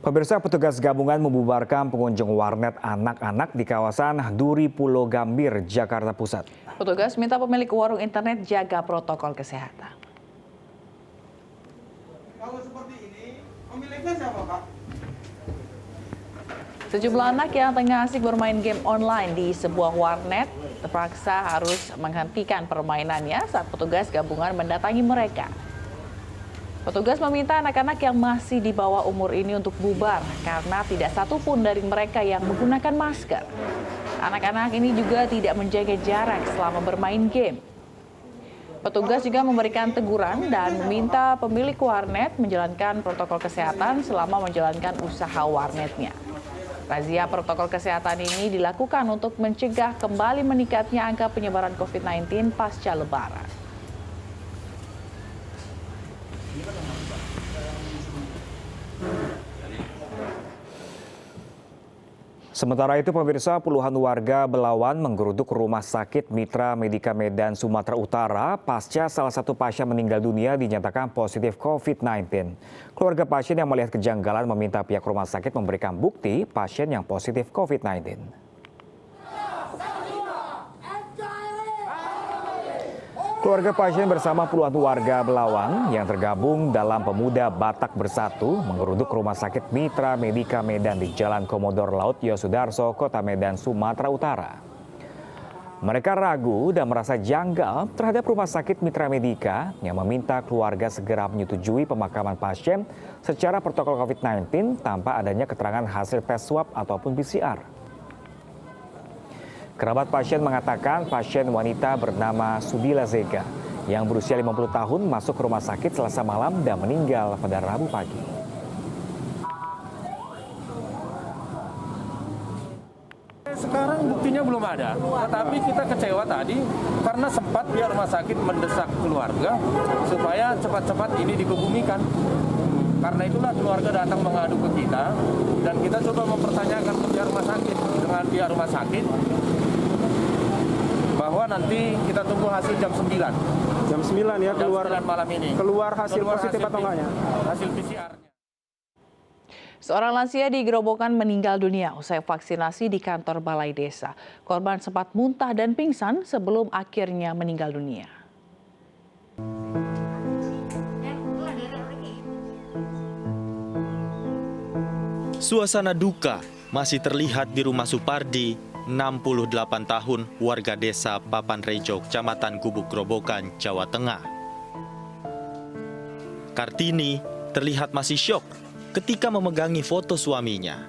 Pemirsa, petugas gabungan membubarkan pengunjung warnet anak-anak di kawasan Duri Pulau Gambir, Jakarta Pusat. Petugas minta pemilik warung internet jaga protokol kesehatan. Kalau seperti ini, pemiliknya siapa, Pak? Sejumlah anak yang tengah asik bermain game online di sebuah warnet terpaksa harus menghentikan permainannya saat petugas gabungan mendatangi mereka. Petugas meminta anak-anak yang masih di bawah umur ini untuk bubar karena tidak satupun dari mereka yang menggunakan masker. Anak-anak ini juga tidak menjaga jarak selama bermain game. Petugas juga memberikan teguran dan meminta pemilik warnet menjalankan protokol kesehatan selama menjalankan usaha warnetnya. Razia protokol kesehatan ini dilakukan untuk mencegah kembali meningkatnya angka penyebaran COVID-19 pasca Lebaran. Sementara itu, pemirsa, puluhan warga Belawan menggeruduk rumah sakit Mitra Medika Medan, Sumatera Utara pasca salah satu pasien meninggal dunia dinyatakan positif COVID-19. Keluarga pasien yang melihat kejanggalan meminta pihak rumah sakit memberikan bukti pasien yang positif COVID-19. Keluarga pasien bersama puluhan warga Belawan yang tergabung dalam Pemuda Batak Bersatu mengeruduk rumah sakit Mitra Medika Medan di Jalan Komodor Laut Yosudarso, Kota Medan, Sumatera Utara. Mereka ragu dan merasa janggal terhadap rumah sakit Mitra Medika yang meminta keluarga segera menyetujui pemakaman pasien secara protokol COVID-19 tanpa adanya keterangan hasil tes swab ataupun PCR. Kerabat pasien mengatakan pasien wanita bernama Sudila Zega yang berusia 50 tahun masuk ke rumah sakit Selasa malam dan meninggal pada Rabu pagi. Sekarang buktinya belum ada, tetapi kita kecewa tadi karena sempat pihak rumah sakit mendesak keluarga supaya cepat-cepat ini dikebumikan. Karena itulah keluarga datang mengadu ke kita dan kita coba mempertanyakan ke pihak rumah sakit dengan pihak rumah sakit bahwa nanti kita tunggu hasil jam 9. Jam 9 ya keluar jam 9 malam ini. Keluar hasil positif atau enggaknya? Hasil PCR-nya. Seorang lansia di Gerobokan meninggal dunia usai vaksinasi di kantor balai desa. Korban sempat muntah dan pingsan sebelum akhirnya meninggal dunia. Suasana duka masih terlihat di rumah Supardi, 68 tahun, warga desa Papan Rejo, Kecamatan Gubuk Gerobokan, Jawa Tengah. Kartini terlihat masih syok ketika memegangi foto suaminya.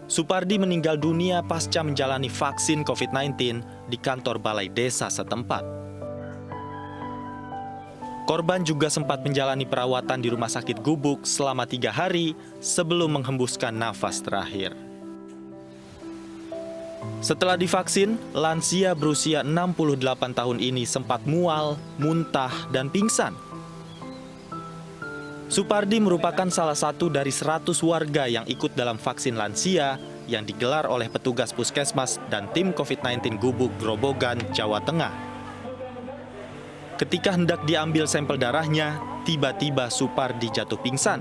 Supardi meninggal dunia pasca menjalani vaksin COVID-19 di kantor balai desa setempat. Korban juga sempat menjalani perawatan di rumah sakit Gubuk selama 3 hari sebelum menghembuskan nafas terakhir. Setelah divaksin, lansia berusia 68 tahun ini sempat mual, muntah, dan pingsan. Supardi merupakan salah satu dari 100 warga yang ikut dalam vaksin lansia yang digelar oleh petugas puskesmas dan tim COVID-19 Gubuk Gerobogan, Jawa Tengah. Ketika hendak diambil sampel darahnya, tiba-tiba Supardi jatuh pingsan.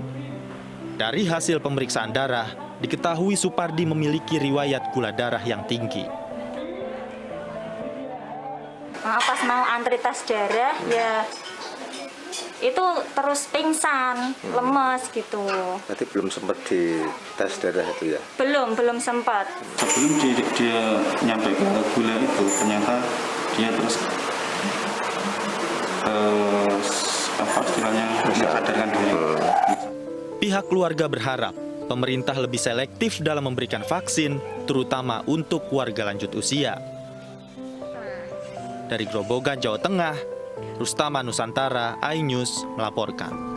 Dari hasil pemeriksaan darah, diketahui Supardi memiliki riwayat gula darah yang tinggi. Pas mau antri tes darah, ya itu terus pingsan, lemes gitu. Berarti belum sempat di tes darah itu ya? Belum sempat. Sebelum dia nyampe ke gula itu, ternyata dia terus sadarkan diri. Pihak keluarga berharap pemerintah lebih selektif dalam memberikan vaksin, terutama untuk warga lanjut usia. Dari Gerobogan, Jawa Tengah, Rustama Nusantara, iNews melaporkan.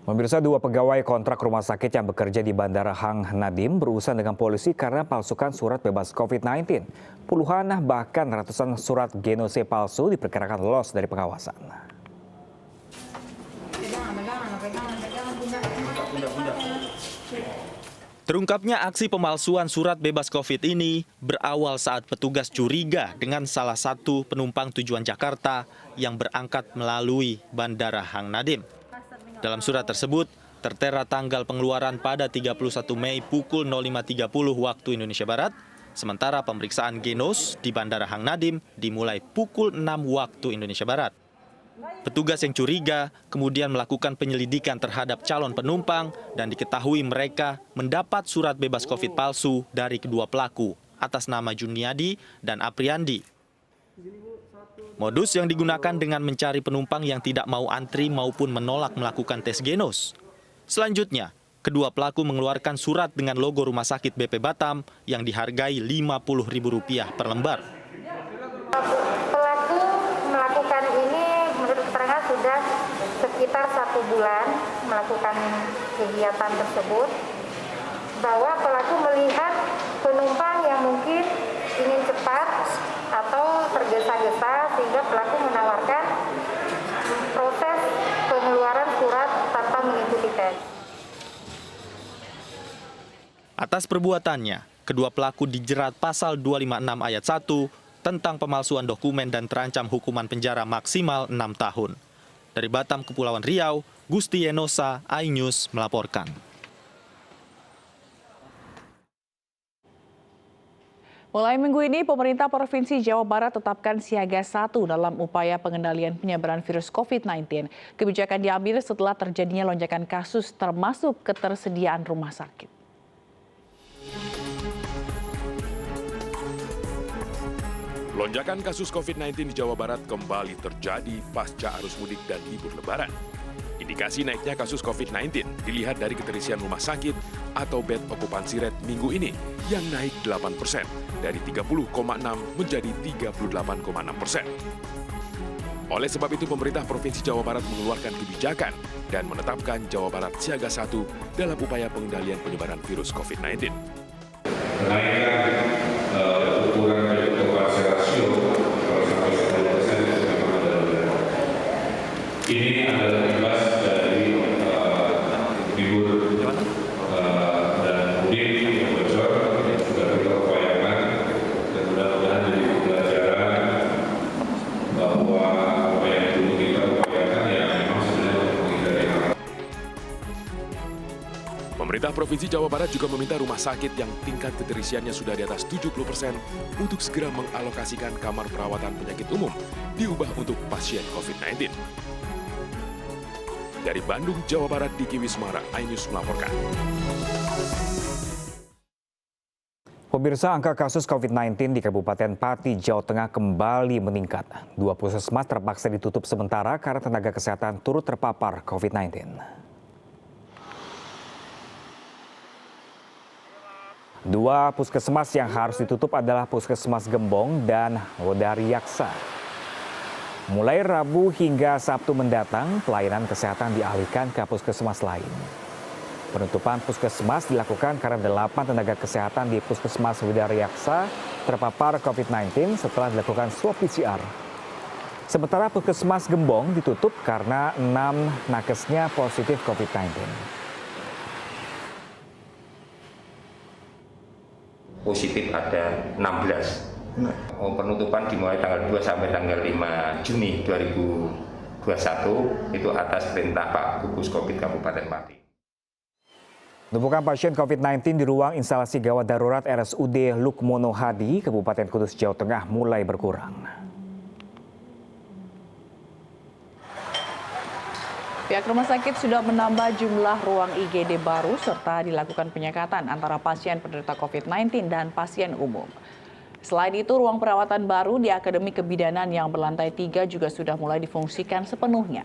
Pemirsa, 2 pegawai kontrak rumah sakit yang bekerja di Bandara Hang Nadiem berurusan dengan polisi karena palsukan surat bebas COVID-19. Puluhan bahkan ratusan surat genose palsu diperkirakan lolos dari pengawasan. Terungkapnya aksi pemalsuan surat bebas COVID ini berawal saat petugas curiga dengan salah satu penumpang tujuan Jakarta yang berangkat melalui Bandara Hang Nadiem. Dalam surat tersebut, tertera tanggal pengeluaran pada 31 Mei pukul 05.30 waktu Indonesia Barat, sementara pemeriksaan genos di Bandara Hang Nadim dimulai pukul 6 waktu Indonesia Barat. Petugas yang curiga kemudian melakukan penyelidikan terhadap calon penumpang dan diketahui mereka mendapat surat bebas COVID palsu dari kedua pelaku atas nama Juniadi dan Apriandi. Modus yang digunakan dengan mencari penumpang yang tidak mau antri maupun menolak melakukan tes genos. Selanjutnya, kedua pelaku mengeluarkan surat dengan logo Rumah Sakit BP Batam yang dihargai Rp50.000 per lembar. Pelaku melakukan ini menurut keterangan sudah sekitar 1 bulan melakukan kegiatan tersebut, bahwa pelaku melihat penumpang yang mungkin ingin cepat atau tergesa-gesa sehingga pelaku menawarkan proses pengeluaran surat tanpa mengikuti tes. Atas perbuatannya, kedua pelaku dijerat pasal 256 ayat 1 tentang pemalsuan dokumen dan terancam hukuman penjara maksimal 6 tahun. Dari Batam, Kepulauan Riau, Gusti Enosa, iNews melaporkan. Mulai minggu ini, pemerintah Provinsi Jawa Barat tetapkan siaga 1 dalam upaya pengendalian penyebaran virus COVID-19. Kebijakan diambil setelah terjadinya lonjakan kasus termasuk ketersediaan rumah sakit. Lonjakan kasus COVID-19 di Jawa Barat kembali terjadi pasca arus mudik dan libur Lebaran. Indikasi naiknya kasus COVID-19 dilihat dari keterisian rumah sakit atau bed occupancy rate minggu ini yang naik 8% dari 30,6 menjadi 38,6%. Oleh sebab itu, pemerintah Provinsi Jawa Barat mengeluarkan kebijakan dan menetapkan Jawa Barat siaga 1 dalam upaya pengendalian penyebaran virus COVID-19. Kenaikan ukuran bed occupancy rasio kalau sampai 10% itu memang ada. Ini adalah imbas dari libur dan mudik yang bocor yang sudah kita upayakan, dan mudah-mudahan jadi pembelajaran bahwa apa yang dulu kita upayakan ya memang sebenarnya untuk menghindari hal. Pemerintah Provinsi Jawa Barat juga meminta rumah sakit yang tingkat keterisiannya sudah di atas 70% untuk segera mengalokasikan kamar perawatan penyakit umum diubah untuk pasien COVID-19. Dari Bandung, Jawa Barat, Diki Wismara, iNews melaporkan. Pemirsa, angka kasus COVID-19 di Kabupaten Pati, Jawa Tengah kembali meningkat. 2 puskesmas terpaksa ditutup sementara karena tenaga kesehatan turut terpapar COVID-19. 2 puskesmas yang harus ditutup adalah Puskesmas Gembong dan Wodaryaksa. Mulai Rabu hingga Sabtu mendatang, pelayanan kesehatan dialihkan ke puskesmas lain. Penutupan puskesmas dilakukan karena 8 tenaga kesehatan di Puskesmas Wodaryaksa terpapar COVID-19 setelah dilakukan swab PCR. Sementara Puskesmas Gembong ditutup karena 6 nakesnya positif COVID-19. Positif ada 16. Penutupan dimulai tanggal 2 sampai tanggal 5 Juni 2021 itu atas perintah Pak Gugus Covid Kabupaten Pati. Tumpukan pasien COVID-19 di ruang instalasi gawat darurat RSUD Lukmono Hadi, Kabupaten Kudus, Jawa Tengah mulai berkurang. Pihak rumah sakit sudah menambah jumlah ruang IGD baru serta dilakukan penyekatan antara pasien penderita COVID-19 dan pasien umum. Selain itu, ruang perawatan baru di Akademi Kebidanan yang berlantai 3 juga sudah mulai difungsikan sepenuhnya.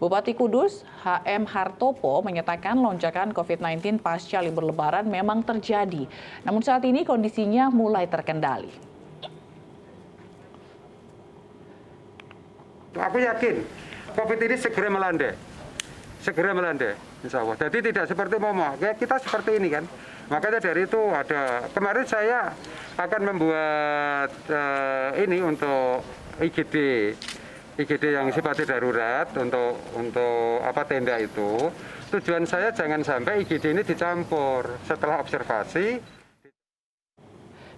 Bupati Kudus, HM Hartopo, menyatakan lonjakan COVID-19 pasca libur Lebaran memang terjadi. Namun saat ini kondisinya mulai terkendali. Aku yakin COVID ini segera melandai. Segera melandai, insya Allah. Jadi tidak seperti momok, kayak kita seperti ini kan. Makanya dari itu ada, kemarin saya akan membuat ini untuk IGD yang sifatnya darurat untuk apa tenda itu. Tujuan saya jangan sampai IGD ini dicampur setelah observasi.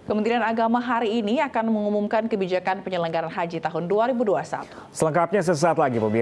Kementerian Agama hari ini akan mengumumkan kebijakan penyelenggaraan haji tahun 2021. Selengkapnya sesaat lagi, pemirsa.